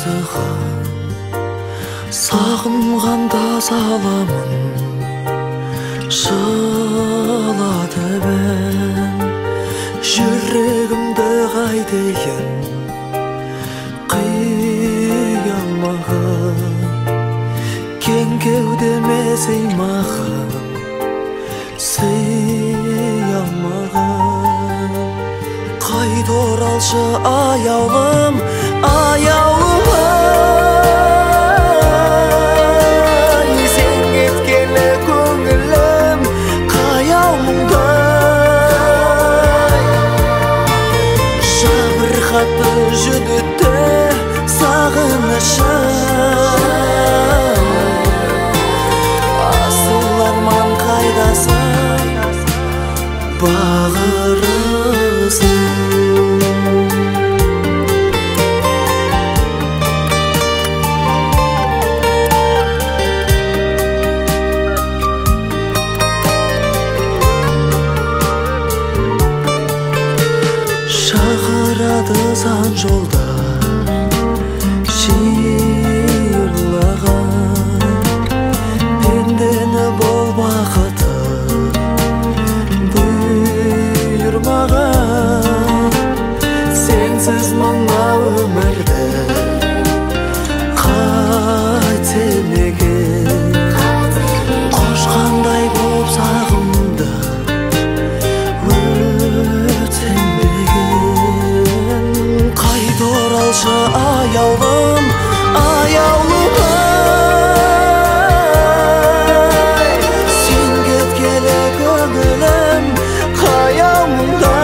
айтыған сағынғанда саламын жылады бен жүрегімді қайтейін қиялмаған кең кеудеме сыймаған сыйалмаған қайта оралшы аяулым аяулым ай сен кеткелі көңілім қаяу мұңдай жабырқатты жүдітті сағынышым асыл арман қайдасың бағырысың шақырады сан жолдар шиырлаған пендені бол бақыты бұйырмаған сенсіз мына өмірді қайтсем екен қошқандай боп сағымды өтсем деген қайта оралшы аяулым аяулым ай сен кеткелі көңілім қаяу мұңдай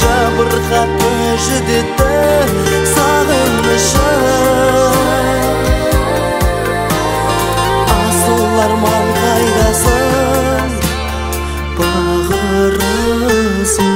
жабырқатты жүдетті сағынышым асыл арман қайдасың бағырысың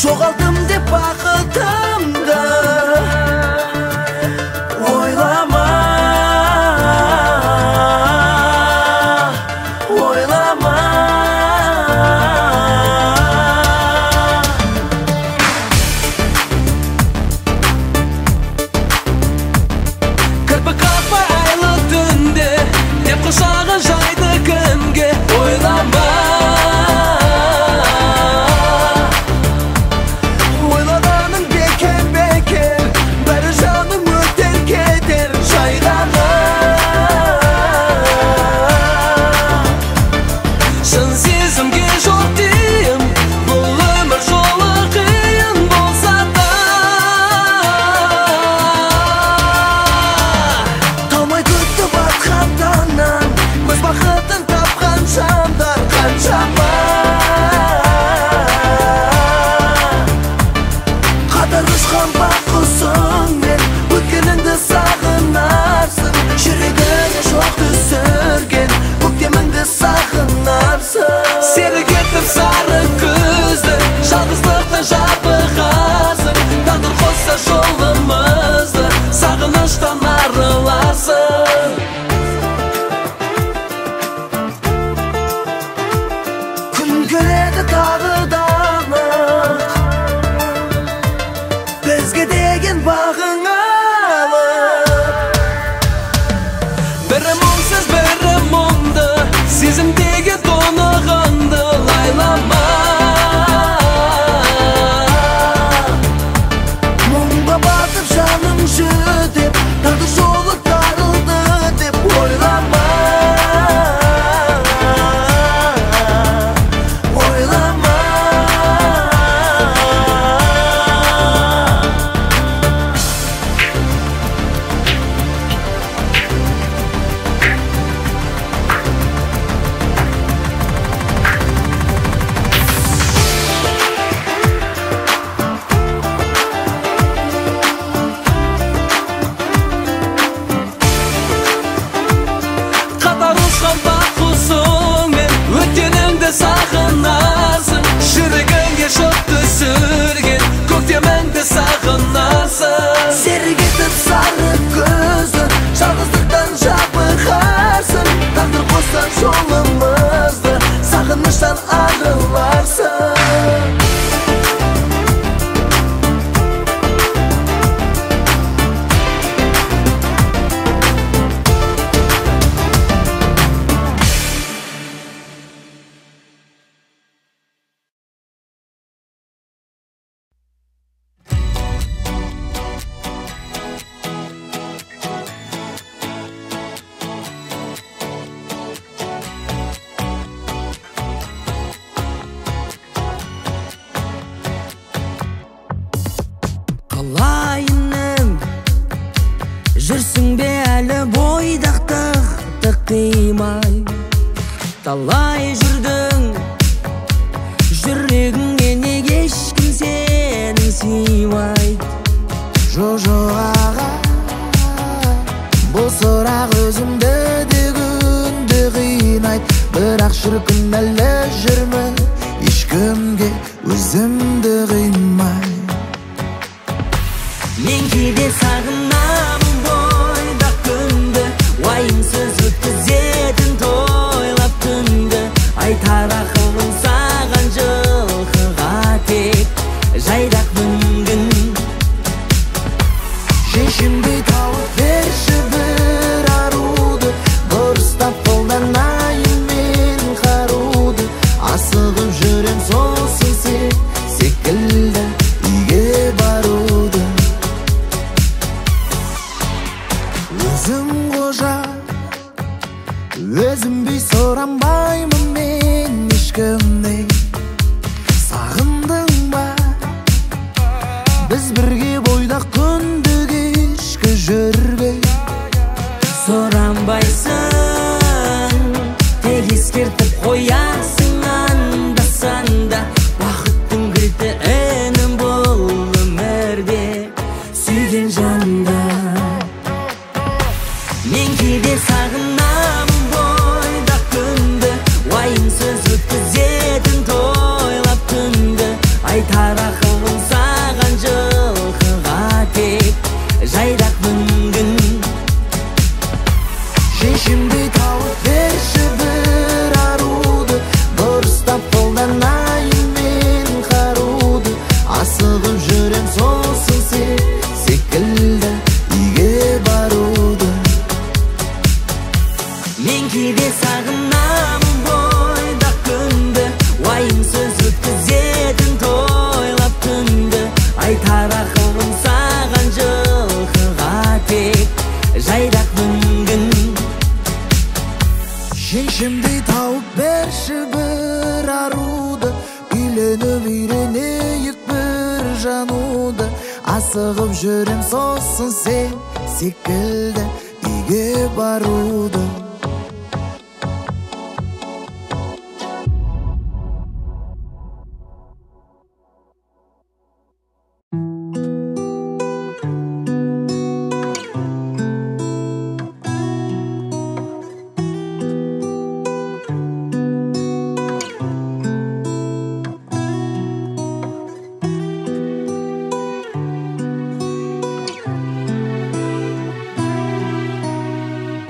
жоғалдым деп бақытымды ойлама ойлама кірпік қақпай айлы түнде деп құшағын жайды кімге ойлама Sama Seni getir sarı kızdı, жалғыздықтан жабығасың. Тағдыр қосса жолымызды, сағыныштан арыларсың. Күн келеді тағы да анық, бізге деген бағың алып. Бірі мұңсыз, бірі мұңды, сезімдегі тонығыңды лайлама. Мұңға батып жаным жүдеп, тағдыр жолы тарылды деп ойлама. Ойлама. Қатар ұшқан бақ құсыңмен өткеніңді сағынарсың. Жүрегіңе шоқ түсірген көктеміңді сағынарсың. Сергітіп сары көзді, жалғыздықтан жабығарсың. Тағдыр қосса жолымызды, сағыныштан арыларсың. Қалайының жүрсің бе әлі бойдақтықты қимай? Талай жүрдің жүрегіңе, неге ешкім сенің сыймайды? Жо-жоқ аға, бұл сұрақ өзімді де күнде қинайды. Бірақ шіркін әлі жүрмін, ешкімге өзімді қимай. Мен кейде сағынамын бойдақ күнді, уайымсыз өткізетін тойлап түнді. Айтар ақылым саған жылқыға тек жайдақ мүмкін. Шешімді тауып берші бір аруды, дұрыстап қолданайын мен қаруды. Асығып жүрем сосын сен секілді үйге баруды. Өзім қожа, өзім бей сұранбаймын мен ешкімнен. Сағындың ба біз бірге бойдақ күнді кешкі жүрбей? Сұранбайсың, тек ескертіп қоясың анда-санда. Бақыттың кілті інім бұл өмірде, сүйген жанда. Мен кейде сағынамын бойдақ күнді, уайымсыз өткізетін тойлап түнді. Айтар ақылым саған жылқыға тек жайдақ мүмкін. Шешімді тауып берші бір аруды, дұрыстап қолданайын мен қаруды. Асығып жүрем сосын сен секілді үйге баруды. Мен кейде сағынамын бойдақ күнді, уайымсыз өткізетін тойлап түнді. Айтар ақылым саған жылқыға тек жайдақ мүмкін. Шешімді тауып берші бір аруды, үйленіп үйренейік бір жануды. Асығып жүрем сосын сен секілді үйге баруды.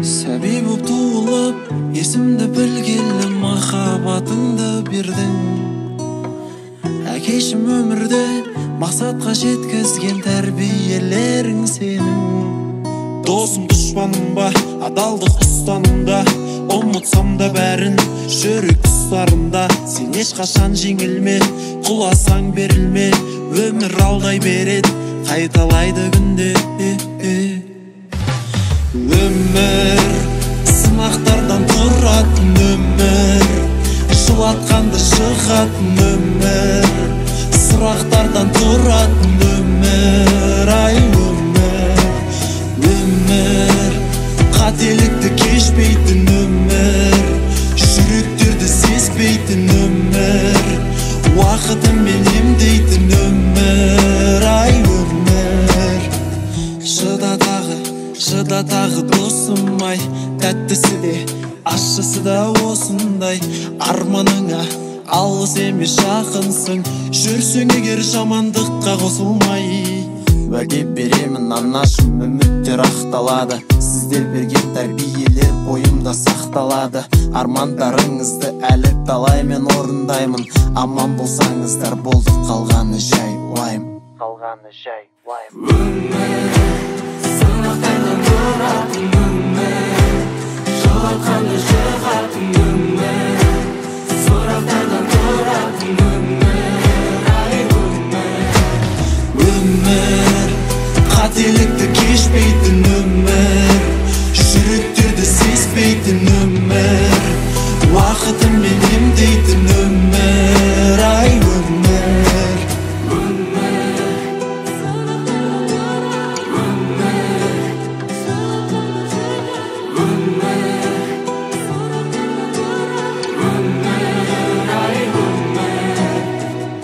Сәби боп туылып, есімді білгелі махаббатыңды бердің. Әкешім өмірде мақсатқа жеткізген тәрбиелерің сенің. Досым дұшпаным ба, адалдық ұстанымда, ұмытсам да бәрін жүрек тұстарында. Сен ешқашан жеңілме, құласаң берілме, өмір алдай береді, қайталайды күнде. Өмір сынақтардан тұратын өмір, жылатқанды шығатын өмір, сұрақтардан тұратын өмір. Ай өмір, өмір қателікті кешпейтін өмір, жүректерді сезбейтін өмір, уақытымен емдейтін өмір. Ай өмір, шыда тағы досым ай, тәттісі де ащысы да осындай. Арманыңа алыс емес жақынсың, жүрсең егер жамандыққа қосылмай. Уәде беремін анашым, үміттер ақталады, сіздер берген тәрбиелер бойымда сақталады. Армандарыңызды әлі талай мен орындаймын, аман болсаңыздар болды, қалғаны жай уайым. Сынақтардан тұратын өмір, жылатқанды шығатын өмір, сұрақтардан тұратын өмір. Ай өмір қателікті кешпейтін өмір, жүректерді сезбейтін өмір, уақытымен емдейтін өмір. Ай өмір,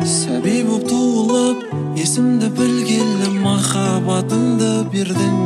сәби боп туылып, есімді білгелі махаббатыңды бердің.